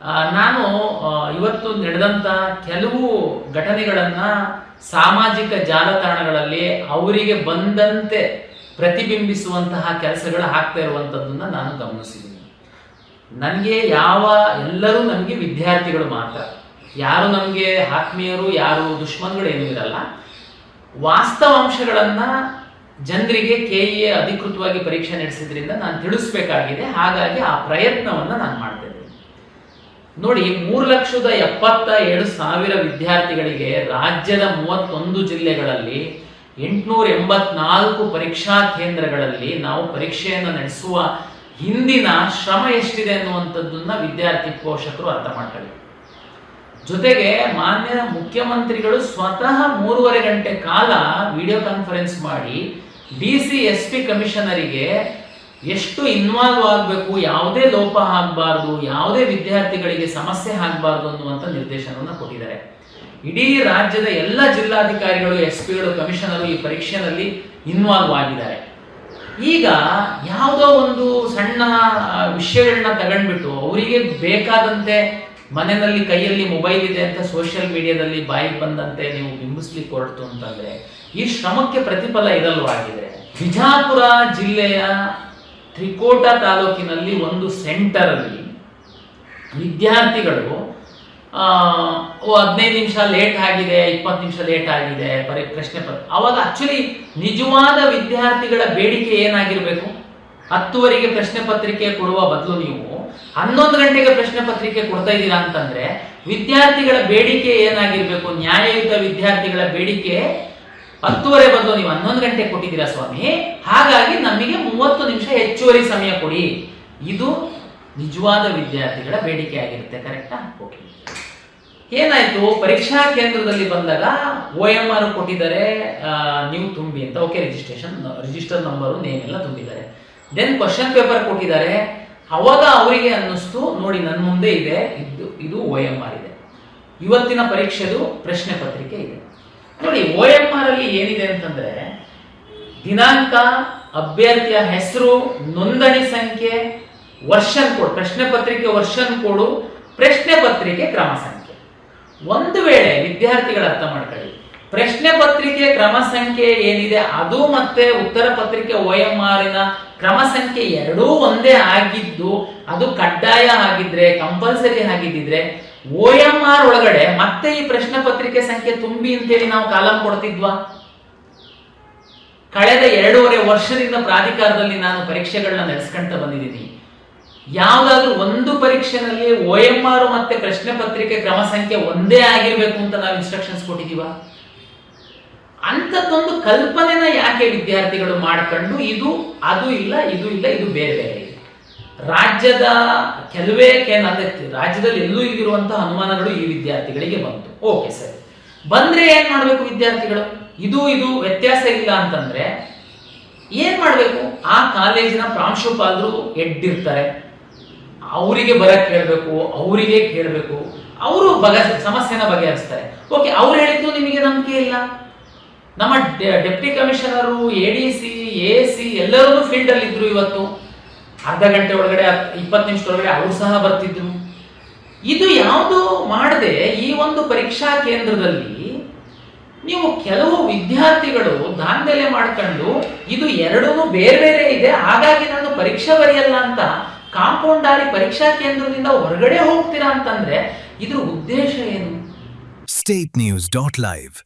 ನಾನು ಇವತ್ತು ನಡೆದಂತ ಕೆಲವು ಘಟನೆಗಳನ್ನ ಸಾಮಾಜಿಕ ಜಾಲತಾಣಗಳಲ್ಲಿ ಅವರಿಗೆ ಬಂದಂತೆ ಪ್ರತಿಬಿಂಬಿಸುವಂತಹ ಕೆಲಸಗಳು ಆಗ್ತಾ ಇರುವಂತದ್ದನ್ನ ನಾನು ಗಮನಿಸಿದ್ದೀನಿ. ನನಗೆ ಎಲ್ಲರೂ ನಮಗೆ ವಿದ್ಯಾರ್ಥಿಗಳು ಮಾತ್ರ, ಯಾರು ನಮಗೆ ಆತ್ಮೀಯರು, ಯಾರು ದುಶ್ಮನ್ಗಳು ಏನೂ ಇರಲ್ಲ. ವಾಸ್ತವಾಂಶಗಳನ್ನ ಜನರಿಗೆ ಕೆಇಎ ಅಧಿಕೃತವಾಗಿ ಪರೀಕ್ಷೆ ನಡೆಸಿದ್ರಿಂದ ನಾನು ತಿಳಿಸ್ಬೇಕಾಗಿದೆ. ಹಾಗಾಗಿ ಆ ಪ್ರಯತ್ನವನ್ನ ನಾನು ಮಾಡ್ತಾ ಇದ್ದೀನಿ. ನೋಡಿ, 3,77,000 ವಿದ್ಯಾರ್ಥಿಗಳಿಗೆ ರಾಜ್ಯದ 31 ಜಿಲ್ಲೆಗಳಲ್ಲಿ 884 ಪರೀಕ್ಷಾ ಕೇಂದ್ರಗಳಲ್ಲಿ ನಾವು ಪರೀಕ್ಷೆಯನ್ನು ನಡೆಸುವ ಹಿಂದಿನ ಶ್ರಮ ಎಷ್ಟಿದೆ ಅನ್ನುವಂಥದ್ದನ್ನ ವಿದ್ಯಾರ್ಥಿ ಪೋಷಕರು ಅರ್ಥ ಮಾಡ್ಕೊಳ್ಳಿ. ಜೊತೆಗೆ ಮಾನ್ಯ ಮುಖ್ಯಮಂತ್ರಿಗಳು ಸ್ವತಃ 3.5 ಗಂಟೆ ಕಾಲ ವಿಡಿಯೋ ಕಾನ್ಫರೆನ್ಸ್ ಮಾಡಿ DC SP ಕಮಿಷನರಿಗೆ ಎಷ್ಟು ಇನ್ವಾಲ್ವ್ ಆಗಬೇಕು, ಯಾವುದೇ ಲೋಪ ಆಗಬಾರ್ದು, ಯಾವುದೇ ವಿದ್ಯಾರ್ಥಿಗಳಿಗೆ ಸಮಸ್ಯೆ ಆಗಬಾರ್ದು ಅನ್ನುವಂಥ ನಿರ್ದೇಶನವನ್ನು ಕೊಟ್ಟಿದ್ದಾರೆ. ಇಡೀ ರಾಜ್ಯದ ಎಲ್ಲ ಜಿಲ್ಲಾಧಿಕಾರಿಗಳು, SP ಗಳು, ಕಮಿಷನರು ಈ ಪರೀಕ್ಷೆಯಲ್ಲಿ ಇನ್ವಾಲ್ವ್ ಆಗಿದ್ದಾರೆ. ಈಗ ಯಾವುದೋ ಒಂದು ಸಣ್ಣ ವಿಷಯಗಳನ್ನ ತಗೊಂಡ್ಬಿಟ್ಟು ಅವರಿಗೆ ಬೇಕಾದಂತೆ ಮನೆಯಲ್ಲಿ ಕೈಯಲ್ಲಿ ಮೊಬೈಲ್ ಇದೆ ಅಂತ ಸೋಷಿಯಲ್ ಮೀಡಿಯಾದಲ್ಲಿ ಬಾಯಿಗೆ ಬಂದಂತೆ ನೀವು ಬಿಂಬಿಸ್ಲಿಕ್ಕೆ ಹೊರಟು ಅಂತಂದ್ರೆ ಈ ಶ್ರಮಕ್ಕೆ ಪ್ರತಿಫಲ ಇರಲ್ವಾಗಿದೆ. ಬಿಜಾಪುರ ಜಿಲ್ಲೆಯ ತ್ರಿಕೋಟ ತಾಲೂಕಿನಲ್ಲಿ ಒಂದು ಸೆಂಟರ್ ಅಲ್ಲಿ ವಿದ್ಯಾರ್ಥಿಗಳು 15 ನಿಮಿಷ ಲೇಟ್ ಆಗಿದೆ, 20 ನಿಮಿಷ ಲೇಟ್ ಆಗಿದೆ ಪ್ರಶ್ನೆ ಪತ್ರ. ಅವಾಗ ಆಕ್ಚುಲಿ ನಿಜವಾದ ವಿದ್ಯಾರ್ಥಿಗಳ ಬೇಡಿಕೆ ಏನಾಗಿರ್ಬೇಕು? 10ವರೆಗೆ ಪ್ರಶ್ನೆ ಪತ್ರಿಕೆ ಕೊಡುವ ಬದಲು ನೀವು 11 ಗಂಟೆಗೆ ಪ್ರಶ್ನೆ ಪತ್ರಿಕೆ ಕೊಡ್ತಾ ಇದ್ದೀರಾ ಅಂತಂದ್ರೆ ವಿದ್ಯಾರ್ಥಿಗಳ ಬೇಡಿಕೆ ಏನಾಗಿರ್ಬೇಕು? ನ್ಯಾಯಯುತ ವಿದ್ಯಾರ್ಥಿಗಳ ಬೇಡಿಕೆ 10ವರೆ ಬದಲು ನೀವು 11 ಗಂಟೆ ಕೊಟ್ಟಿದ್ದೀರಾ ಸ್ವಾಮಿ, ಹಾಗಾಗಿ ನಮಗೆ 30 ನಿಮಿಷ ಹೆಚ್ಚುವರಿ ಸಮಯ ಕೊಡಿ. ಇದು ನಿಜವಾದ ವಿದ್ಯಾರ್ಥಿಗಳ ಬೇಡಿಕೆ ಆಗಿರುತ್ತೆ. ಕರೆಕ್ಟಾ? ಓಕೆ. ಏನಾಯ್ತು? ಪರೀಕ್ಷಾ ಕೇಂದ್ರದಲ್ಲಿ ಬಂದಾಗ OMR ಕೊಟ್ಟಿದ್ದಾರೆ, ನೀವು ತುಂಬಿ ಅಂತ. ಓಕೆ, ರಿಜಿಸ್ಟರ್ ನಂಬರು, ನೇಮ್ ಎಲ್ಲ ತುಂಬಿದ್ದಾರೆ. ದೆನ್ ಕ್ವಶನ್ ಪೇಪರ್ ಕೊಟ್ಟಿದ್ದಾರೆ. ಅವಾಗ ಅವರಿಗೆ ಅನ್ನಿಸ್ತು, ನೋಡಿ ನನ್ನ ಮುಂದೆ ಇದೆ, ಇದು OMR ಇದೆ, ಇವತ್ತಿನ ಪರೀಕ್ಷೆದು ಪ್ರಶ್ನೆ ಪತ್ರಿಕೆ ಇದೆ. ನೋಡಿ, OMR ಅಲ್ಲಿ ಏನಿದೆ ಅಂತಂದ್ರೆ ದಿನಾಂಕ, ಅಭ್ಯರ್ಥಿಯ ಹೆಸರು, ನೋಂದಣಿ ಸಂಖ್ಯೆ, ವರ್ಷನ್ ಕೋಡ್, ಪ್ರಶ್ನೆ ಪತ್ರಿಕೆ ವರ್ಷನ್ ಕೋಡು, ಪ್ರಶ್ನೆ ಪತ್ರಿಕೆ ಕ್ರಮ ಸಂಖ್ಯೆ. ಒಂದು ವೇಳೆ ವಿದ್ಯಾರ್ಥಿಗಳು ಅರ್ಥ ಮಾಡ್ಕೊಳ್ಳಿ, ಪ್ರಶ್ನೆ ಪತ್ರಿಕೆ ಕ್ರಮ ಸಂಖ್ಯೆ ಏನಿದೆ ಅದು ಮತ್ತೆ ಉತ್ತರ ಪತ್ರಿಕೆ OMR ಕ್ರಮ ಸಂಖ್ಯೆ ಎರಡೂ ಒಂದೇ ಆಗಿದ್ದು ಅದು ಕಡ್ಡಾಯ ಆಗಿದ್ರೆ, ಕಂಪಲ್ಸರಿ ಆಗಿದ್ದಿದ್ರೆ OMR ಒಳಗಡೆ ಮತ್ತೆ ಈ ಪ್ರಶ್ನೆ ಪತ್ರಿಕೆ ಸಂಖ್ಯೆ ತುಂಬಿ ಅಂತೇಳಿ ನಾವು ಕಾಲಂ ಕೊಡ್ತಿದ್ವಾ? ಕಳೆದ 2.5 ವರ್ಷದಿಂದ ಪ್ರಾಧಿಕಾರದಲ್ಲಿ ನಾನು ಪರೀಕ್ಷೆಗಳನ್ನ ನಡೆಸ್ಕೊಂತ ಬಂದಿದ್ದೀನಿ. ಯಾವ್ದಾದ್ರು ಒಂದು ಪರೀಕ್ಷೆನಲ್ಲಿ OMR ಮತ್ತೆ ಪ್ರಶ್ನೆ ಪತ್ರಿಕೆ ಕ್ರಮ ಸಂಖ್ಯೆ ಒಂದೇ ಆಗಿರ್ಬೇಕು ಅಂತ ನಾವು ಇನ್ಸ್ಟ್ರಕ್ಷನ್ಸ್ ಕೊಟ್ಟಿದೀವ? ಅಂತದ್ದೊಂದು ಕಲ್ಪನೆನ ಯಾಕೆ ವಿದ್ಯಾರ್ಥಿಗಳು ಮಾಡ್ಕೊಂಡು ಇದು ಅದು ಇಲ್ಲ, ಇದು ಇಲ್ಲ, ಇದು ಬೇರೆ ಬೇರೆ ಇದೆ. ರಾಜ್ಯದ ರಾಜ್ಯದಲ್ಲಿ ಎಲ್ಲೂ ಇರುವಂತಹ ಅನುಮಾನಗಳು ಈ ವಿದ್ಯಾರ್ಥಿಗಳಿಗೆ ಬಂತು. ಓಕೆ ಸರಿ, ಬಂದ್ರೆ ಏನ್ ಮಾಡ್ಬೇಕು ವಿದ್ಯಾರ್ಥಿಗಳು? ಇದು ವ್ಯತ್ಯಾಸ ಇಲ್ಲ ಅಂತಂದ್ರೆ ಏನ್ ಮಾಡ್ಬೇಕು? ಆ ಕಾಲೇಜಿನ ಪ್ರಾಂಶುಪಾಲರು ಎಡ್ಡಿರ್ತಾರೆ, ಅವರಿಗೆ ಬರಕ್ ಕೇಳಬೇಕು, ಅವರಿಗೆ ಕೇಳಬೇಕು, ಅವರು ಸಮಸ್ಯೆನ ಬಗೆಹರಿಸ್ತಾರೆ. ಓಕೆ, ಅವ್ರು ಹೇಳಿದ್ದು ನಿಮಗೆ ನಂಬಿಕೆ ಇಲ್ಲ. ನಮ್ಮ ಡೆಪ್ಟಿ ಕಮಿಷನರು, ADC, AC ಎಲ್ಲರೂ ಫೀಲ್ಡ್ ಅಲ್ಲಿ ಇದ್ರು. ಇವತ್ತು ಅರ್ಧ ಗಂಟೆ ಒಳಗಡೆ, 20 ನಿಮಿಷದೊಳಗಡೆ ಅವರು ಸಹ ಬರ್ತಿದ್ರು. ಇದು ಯಾವುದು ಮಾಡದೆ ಈ ಒಂದು ಪರೀಕ್ಷಾ ಕೇಂದ್ರದಲ್ಲಿ ನೀವು ಕೆಲವು ವಿದ್ಯಾರ್ಥಿಗಳು ದಾಂಧಲೆ ಮಾಡ್ಕೊಂಡು ಇದು ಎರಡೂ ಬೇರೆ ಬೇರೆ ಇದೆ, ಹಾಗಾಗಿ ನಾನು ಪರೀಕ್ಷೆ ಬರೆಯಲ್ಲ ಅಂತ ಕಾಂಪೌಂಡ್ ದಾರಿ ಪರೀಕ್ಷಾ ಕೇಂದ್ರದಿಂದ ಹೊರಗಡೆ ಹೋಗ್ತೀರಾ ಅಂತಂದ್ರೆ ಇದ್ರ ಉದ್ದೇಶ ಏನು? statenews.live